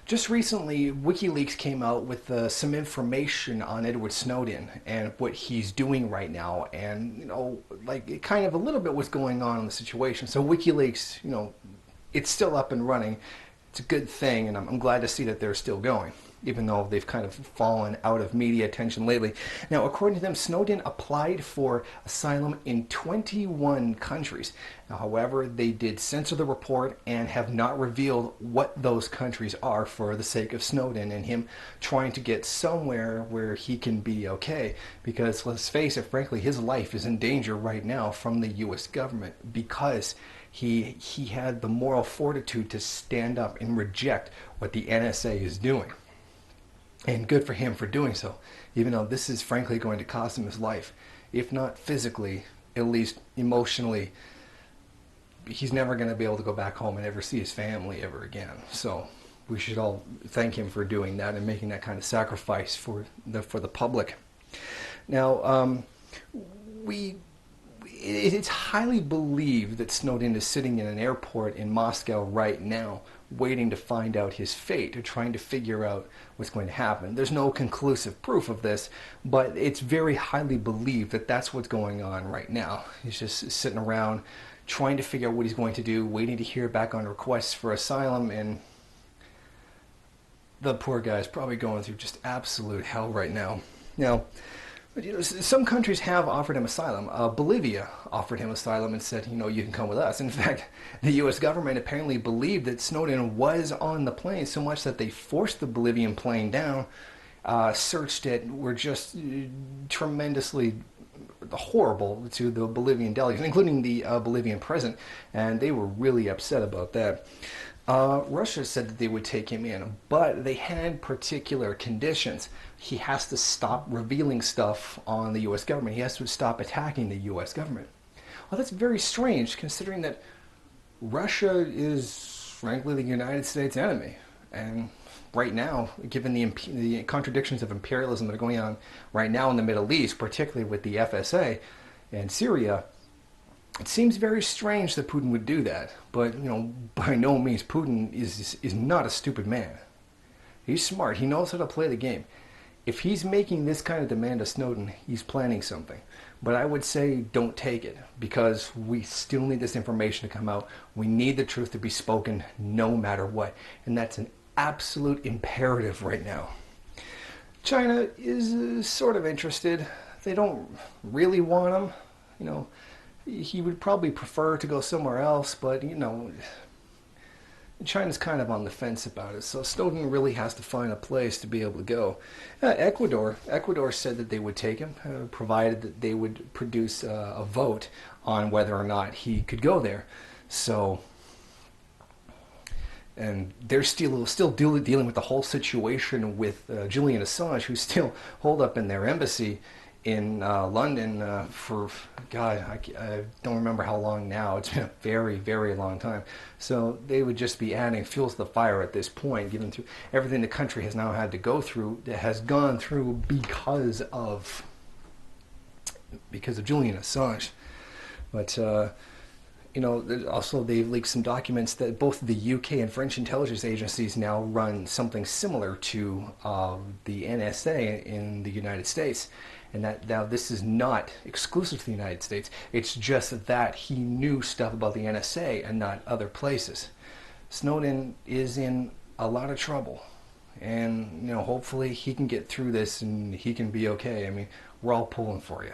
Just recently, WikiLeaks came out with some information on Edward Snowden and what he's doing right now, and like it kind of a little bit what's going on in the situation. So WikiLeaks, it's still up and running. It's a good thing, and I'm glad to see that they're still going, even though they've kind of fallen out of media attention lately. Now, according to them, Snowden applied for asylum in 21 countries. Now, however, they did censor the report and have not revealed what those countries are for the sake of Snowden and him trying to get somewhere where he can be okay. Because let's face it, frankly, his life is in danger right now from the U.S. government because he had the moral fortitude to stand up and reject what the NSA is doing. And good for him for doing so, even though this is frankly going to cost him his life. If not physically, at least emotionally, he's never going to be able to go back home and ever see his family ever again. So we should all thank him for doing that and making that kind of sacrifice for the public. Now, it's highly believed that Snowden is sitting in an airport in Moscow right now, waiting to find out his fate, or trying to figure out what's going to happen. There's no conclusive proof of this, but it's very highly believed that that's what's going on right now. He's just sitting around trying to figure out what he's going to do, waiting to hear back on requests for asylum, and the poor guy's probably going through just absolute hell right now. Now, some countries have offered him asylum. Bolivia offered him asylum and said, you can come with us. In fact, the U.S. government apparently believed that Snowden was on the plane so much that they forced the Bolivian plane down, searched it, were just tremendously horrible to the Bolivian delegates, including the Bolivian president, and they were really upset about that. Russia said that they would take him in, but they had particular conditions. He has to stop revealing stuff on the U.S. government. He has to stop attacking the U.S. government. Well, that's very strange, considering that Russia is, frankly, the United States enemy. And right now, given the contradictions of imperialism that are going on right now in the Middle East, particularly with the FSA and Syria, it seems very strange that Putin would do that. But, by no means, Putin is not a stupid man. He's smart. He knows how to play the game. If he's making this kind of demand of Snowden, he's planning something. But I would say don't take it, because we still need this information to come out. We need the truth to be spoken no matter what. And that's an absolute imperative right now. China is sort of interested. They don't really want him. He would probably prefer to go somewhere else, but, China's kind of on the fence about it. So Snowden really has to find a place to be able to go. Ecuador said that they would take him, provided that they would produce a vote on whether or not he could go there. So, and they're still dealing with the whole situation with Julian Assange, who's still holed up in their embassy in London for, God, I don't remember how long now. It's been a very, very long time. So they would just be adding fuel to the fire at this point, given through everything the country has now had to go through, that has gone through because of Julian Assange. But also they've leaked some documents that both the UK and French intelligence agencies now run something similar to the NSA in the United States. And that now this is not exclusive to the United States. It's just that he knew stuff about the NSA and not other places. Snowden is in a lot of trouble. And, hopefully he can get through this and he can be okay. I mean, we're all pulling for you.